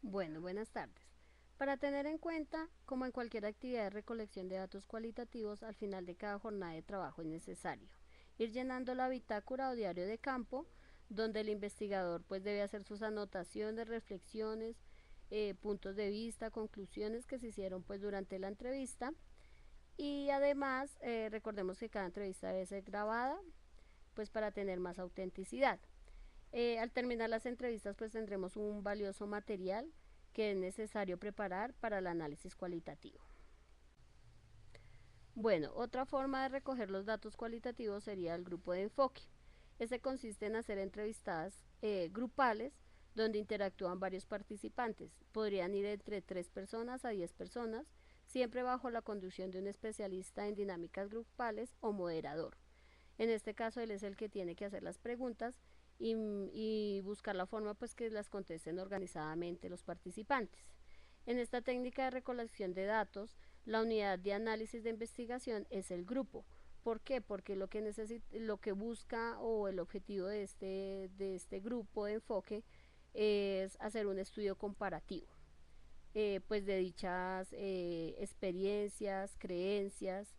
Bueno, buenas tardes. Para tener en cuenta, como en cualquier actividad de recolección de datos cualitativos, al final de cada jornada de trabajo es necesario ir llenando la bitácora o diario de campo, donde el investigador pues debe hacer sus anotaciones, reflexiones, puntos de vista, conclusiones que se hicieron pues durante la entrevista. Y además, recordemos que cada entrevista debe ser grabada, pues para tener más autenticidad. Al terminar las entrevistas, pues tendremos un valioso material que es necesario preparar para el análisis cualitativo. Bueno, otra forma de recoger los datos cualitativos sería el grupo de enfoque. Este consiste en hacer entrevistas grupales donde interactúan varios participantes. Podrían ir entre 3 personas a 10 personas, siempre bajo la conducción de un especialista en dinámicas grupales o moderador. En este caso, él es el que tiene que hacer las preguntas y buscar la forma pues que las contesten organizadamente los participantes. En esta técnica de recolección de datos, la unidad de análisis de investigación es el grupo. ¿Por qué? Porque lo que busca o el objetivo de este grupo de enfoque es hacer un estudio comparativo, pues de dichas experiencias, creencias,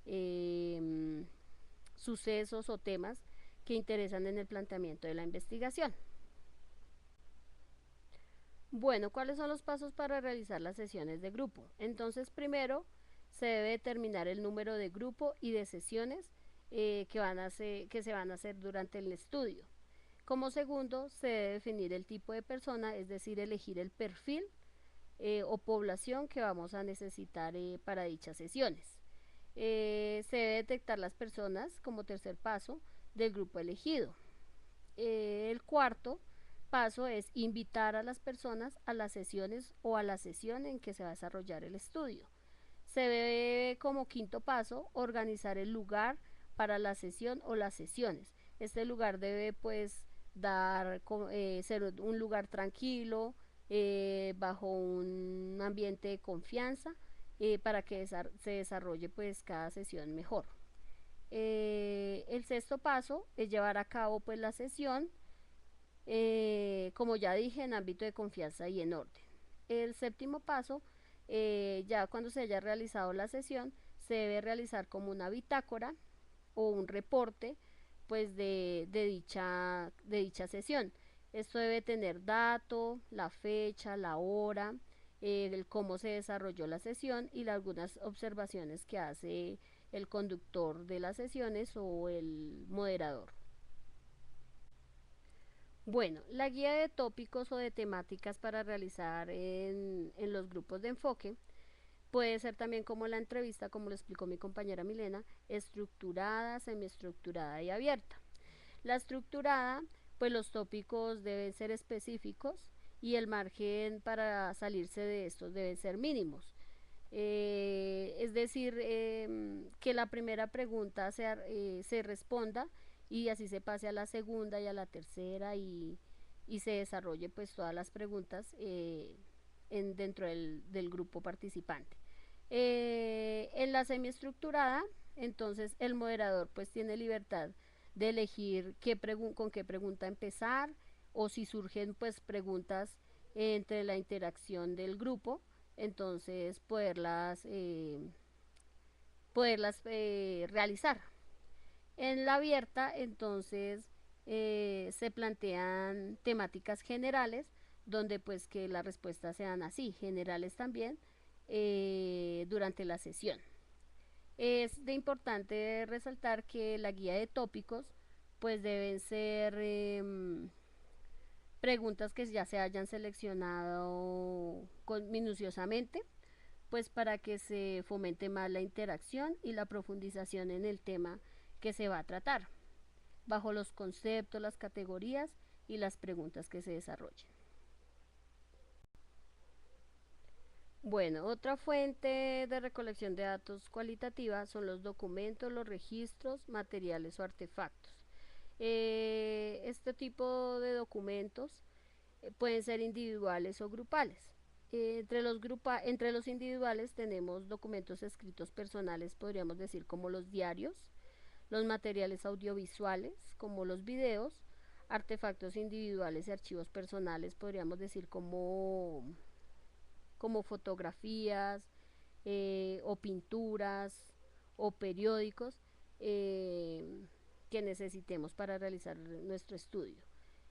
eh, sucesos o temas que interesan en el planteamiento de la investigación. Bueno, ¿cuáles son los pasos para realizar las sesiones de grupo? Entonces, primero se debe determinar el número de grupo y de sesiones que se van a hacer durante el estudio. Como segundo, se debe definir el tipo de persona, es decir, elegir el perfil o población que vamos a necesitar para dichas sesiones. Se debe detectar las personas como tercer paso del grupo elegido. El cuarto paso es invitar a las personas a las sesiones o a la sesión en que se va a desarrollar el estudio. Se debe como quinto paso organizar el lugar para la sesión o las sesiones. Este lugar debe pues ser un lugar tranquilo, bajo un ambiente de confianza, para que se desarrolle pues cada sesión mejor. El sexto paso es llevar a cabo pues la sesión, como ya dije, en ámbito de confianza y en orden. El séptimo paso, ya cuando se haya realizado la sesión, se debe realizar como una bitácora o un reporte pues de dicha sesión. Esto debe tener dato, la fecha, la hora, el cómo se desarrolló la sesión y algunas observaciones que hace el conductor de las sesiones o el moderador. Bueno, la guía de tópicos o de temáticas para realizar en los grupos de enfoque puede ser también como la entrevista, como lo explicó mi compañera Milena, estructurada, semiestructurada y abierta. La estructurada, pues los tópicos deben ser específicos y el margen para salirse de estos deben ser mínimos. Es decir, que la primera pregunta se responda y así se pase a la segunda y a la tercera y se desarrolle pues todas las preguntas dentro del grupo participante. En la semiestructurada, entonces el moderador pues tiene libertad de elegir con qué pregunta empezar o si surgen pues preguntas entre la interacción del grupo, entonces poderlas realizar. En la abierta, entonces, se plantean temáticas generales, donde pues que las respuestas sean así, generales también, durante la sesión. Es de importante resaltar que la guía de tópicos pues deben ser preguntas que ya se hayan seleccionado minuciosamente, pues para que se fomente más la interacción y la profundización en el tema que se va a tratar, bajo los conceptos, las categorías y las preguntas que se desarrollen. Bueno, otra fuente de recolección de datos cualitativa son los documentos, los registros, materiales o artefactos. Este tipo de documentos pueden ser individuales o grupales. Entre los individuales tenemos documentos escritos personales, podríamos decir como los diarios, los materiales audiovisuales, como los videos, artefactos individuales y archivos personales, podríamos decir como fotografías, o pinturas o periódicos, que necesitemos para realizar nuestro estudio.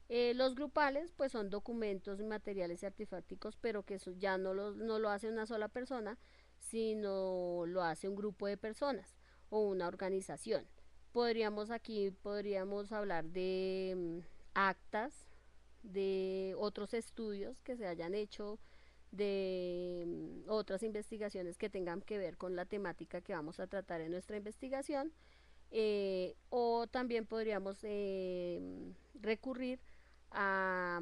Los grupales pues son documentos, materiales y artefactos, pero que eso ya no lo hace una sola persona, sino lo hace un grupo de personas o una organización. Podríamos hablar de actas de otros estudios que se hayan hecho, de otras investigaciones que tengan que ver con la temática que vamos a tratar en nuestra investigación, o también podríamos recurrir a,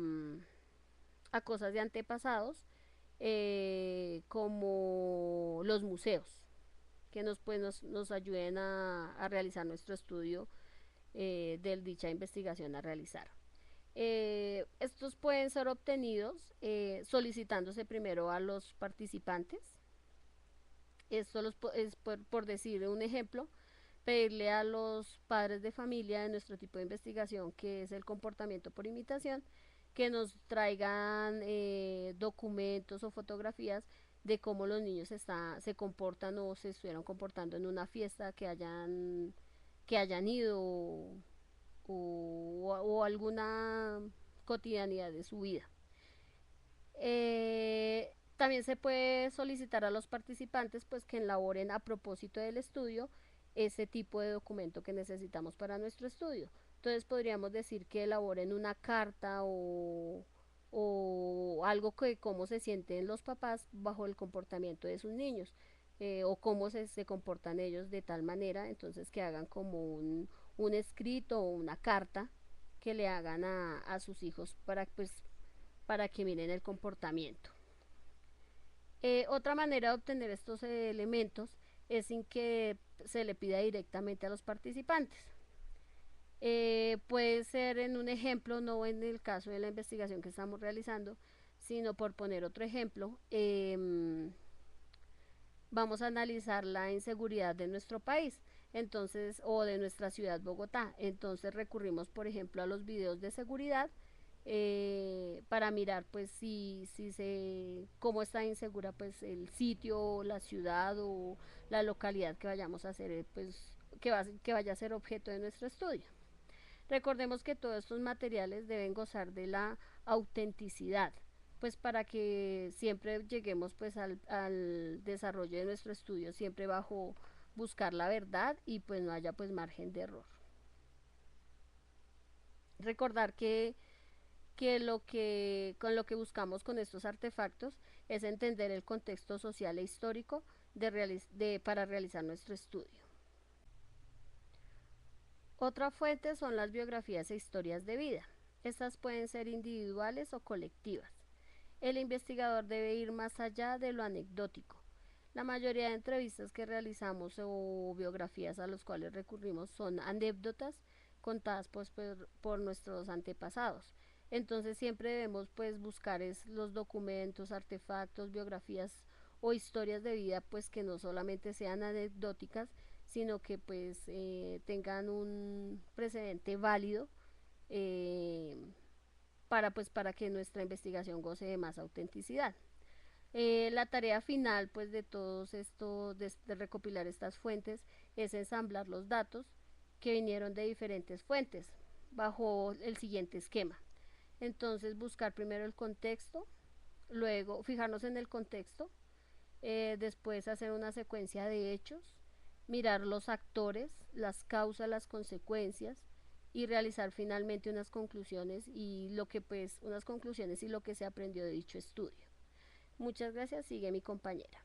a cosas de antepasados, como los museos, que nos ayuden a realizar nuestro estudio, de dicha investigación a realizar. Estos pueden ser obtenidos solicitándose primero a los participantes. Esto es por decir un ejemplo, pedirle a los padres de familia de nuestro tipo de investigación, que es el comportamiento por imitación, que nos traigan documentos o fotografías de cómo los niños se comportan o se estuvieron comportando en una fiesta que hayan ido, o alguna cotidianidad de su vida. También se puede solicitar a los participantes pues que elaboren a propósito del estudio ese tipo de documento que necesitamos para nuestro estudio. Entonces podríamos decir que elaboren una carta o algo que cómo se sienten los papás bajo el comportamiento de sus niños, o cómo se comportan ellos de tal manera, entonces que hagan como un escrito o una carta que le hagan a sus hijos para que miren el comportamiento. Otra manera de obtener estos elementos es sin que se le pida directamente a los participantes. Puede ser en un ejemplo, no en el caso de la investigación que estamos realizando, sino por poner otro ejemplo, vamos a analizar la inseguridad de nuestro país, entonces, o de nuestra ciudad Bogotá. Entonces recurrimos, por ejemplo, a los videos de seguridad, para mirar pues cómo está insegura pues el sitio, la ciudad o la localidad que vayamos a hacer, pues que vaya a ser objeto de nuestro estudio. Recordemos que todos estos materiales deben gozar de la autenticidad, pues para que siempre lleguemos pues al desarrollo de nuestro estudio siempre bajo buscar la verdad y pues no haya pues margen de error. Recordar con lo que buscamos con estos artefactos es entender el contexto social e histórico para realizar nuestro estudio. Otra fuente son las biografías e historias de vida. Estas pueden ser individuales o colectivas. El investigador debe ir más allá de lo anecdótico. La mayoría de entrevistas que realizamos o biografías a las cuales recurrimos son anécdotas contadas pues por nuestros antepasados. Entonces siempre debemos pues buscar los documentos, artefactos, biografías o historias de vida pues que no solamente sean anecdóticas, sino que pues tengan un precedente válido, eh, para que nuestra investigación goce de más autenticidad. La tarea final pues de todos esto, de recopilar estas fuentes, es ensamblar los datos que vinieron de diferentes fuentes bajo el siguiente esquema. Entonces buscar primero el contexto, luego fijarnos en el contexto, después hacer una secuencia de hechos, mirar los actores, las causas, las consecuencias y realizar finalmente unas conclusiones y lo que se aprendió de dicho estudio. Muchas gracias, sigue mi compañera.